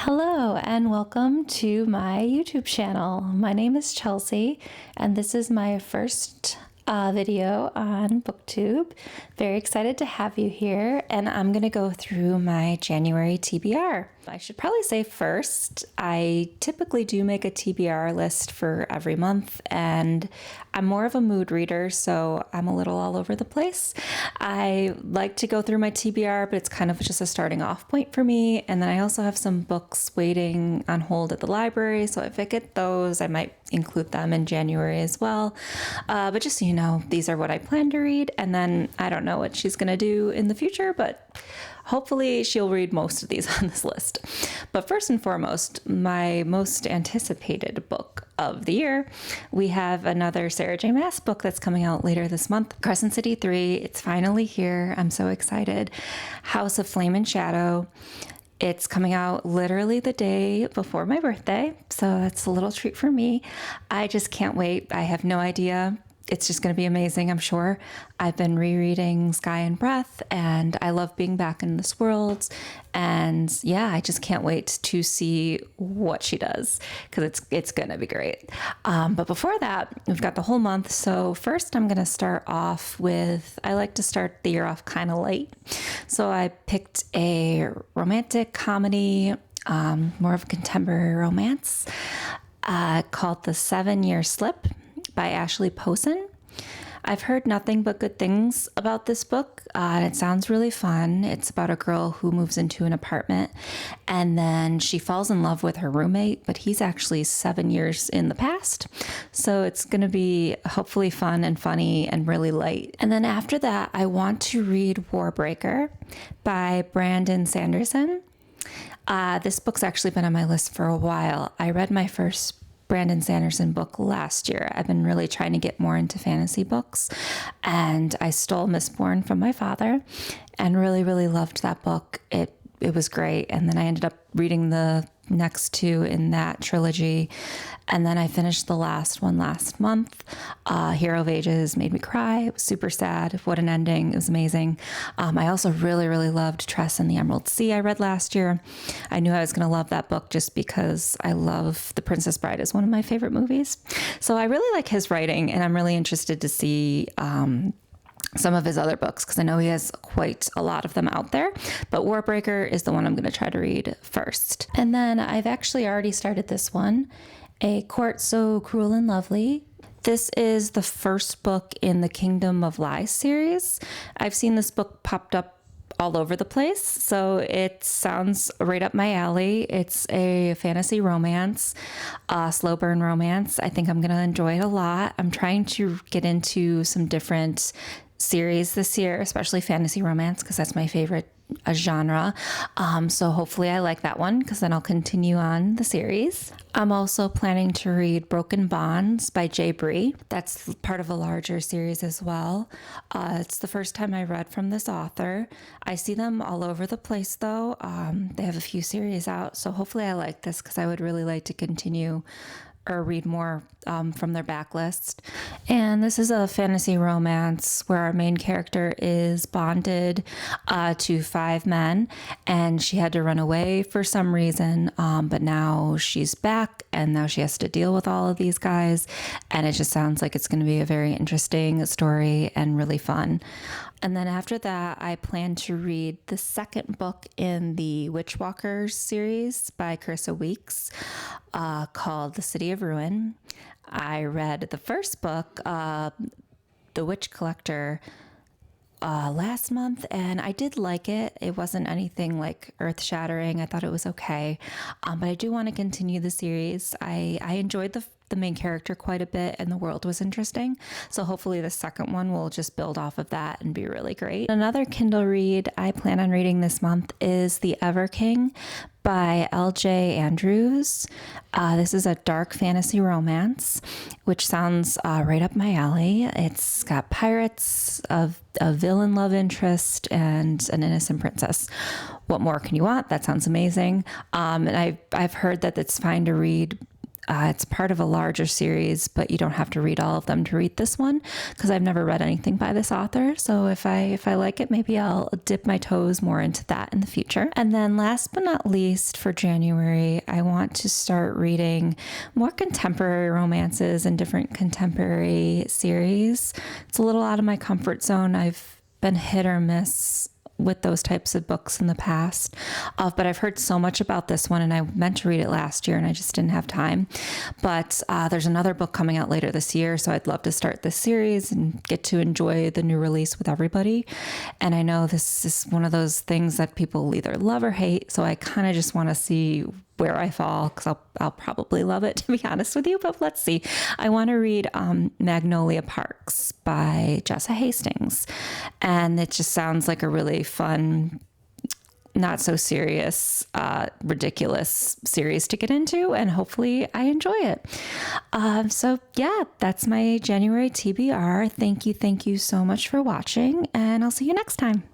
Hello and welcome to my YouTube channel. My name is Chelsea and this is my first video on booktube. Very excited to have you here, and I'm gonna go through my January TBR. I should probably say first, I typically do make a TBR list for every month, and I'm more of a mood reader, so I'm a little all over the place. I like to go through my TBR, but it's kind of just a starting off point for me. And then I also have some books waiting on hold at the library, so if I get those, I might include them in January as well. But just so you know, these are what I plan to read, and then I don't know what she's gonna do in the future, but hopefully she'll read most of these on this list. But first and foremost, my most anticipated book of the year, we have another Sarah J. Maas book that's coming out later this month, Crescent City 3. It's finally here. I'm so excited. House of Flame and Shadow. It's coming out literally the day before my birthday, so that's a little treat for me. I just can't wait. I have no idea. It's just going to be amazing, I'm sure. I've been rereading Sky and Breath, and I love being back in this world. And yeah, I just can't wait to see what she does, because it's going to be great. But before that, we've got the whole month. So first, I'm going to start off with, I like to start the year off kind of light. So I picked a romantic comedy, more of a contemporary romance, called The 7-Year Slip by Ashley Posen. I've heard nothing but good things about this book, and it sounds really fun. It's about a girl who moves into an apartment, and then she falls in love with her roommate, but he's actually 7 years in the past. So it's going to be hopefully fun and funny and really light. And then after that, I want to read Warbreaker by Brandon Sanderson. This book's actually been on my list for a while. I read my first Brandon Sanderson book last year. I've been really trying to get more into fantasy books, and I stole Mistborn from my father and really loved that book. It was great. And then I ended up reading the next two in that trilogy, and then I finished the last one last month. Hero of Ages made me cry. It was super sad. What an ending. It was amazing. I also really loved Tress and the Emerald Sea I read last year. I knew I was going to love that book just because I love The Princess Bride. Is one of my favorite movies. So I really like his writing, and I'm really interested to see some of his other books, because I know he has quite a lot of them out there, but Warbreaker is the one I'm going to try to read first. And then I've actually already started this one, A Court So Cruel and Lovely. This is the first book in the Kingdom of Lies series. I've seen this book popped up all over the place, so it sounds right up my alley. It's a fantasy romance, slow burn romance. I think I'm going to enjoy it a lot. I'm trying to get into some different series this year, especially fantasy romance, because that's my favorite genre. So hopefully I like that one, because then I'll continue on the series. I'm also planning to read Broken Bonds by Jay Bree. That's part of a larger series as well. It's the first time I read from this author. I see them all over the place though. They have a few series out, so hopefully I like this, because I would really like to continue or read more from their backlist. And this is a fantasy romance where our main character is bonded to 5 men, and she had to run away for some reason, but now she's back, and now she has to deal with all of these guys, and it just sounds like it's going to be a very interesting story and really fun. And then after that, I plan to read the second book in the Witchwalkers series by Carissa Weeks, called The City of Ruin. I read the first book, The Witch Collector, last month, and I did like it. It wasn't anything like earth-shattering. I thought it was okay, but I do want to continue the series. I enjoyed the main character quite a bit, and the world was interesting. So hopefully the second one will just build off of that and be really great. Another Kindle read I plan on reading this month is The Ever King by L.J. Andrews. This is a dark fantasy romance, which sounds right up my alley. It's got pirates, a villain love interest, and an innocent princess. What more can you want? That sounds amazing. And I've heard that it's fine to read It's part of a larger series, but you don't have to read all of them to read this one because I've never read anything by this author. So if I like it, maybe I'll dip my toes more into that in the future. And then last but not least, for January, I want to start reading more contemporary romances and different contemporary series. It's a little out of my comfort zone. I've been hit or miss with those types of books in the past. But I've heard so much about this one, and I meant to read it last year and I just didn't have time. But there's another book coming out later this year, so I'd love to start this series and get to enjoy the new release with everybody. And I know this is one of those things that people either love or hate, so I kind of just want to see where I fall, because I'll probably love it, to be honest with you, but let's see. I want to read Magnolia Parks by Jessa Hastings, and it just sounds like a really fun, not so serious, ridiculous series to get into, and hopefully I enjoy it. So yeah, that's my January TBR. Thank you so much for watching, and I'll see you next time.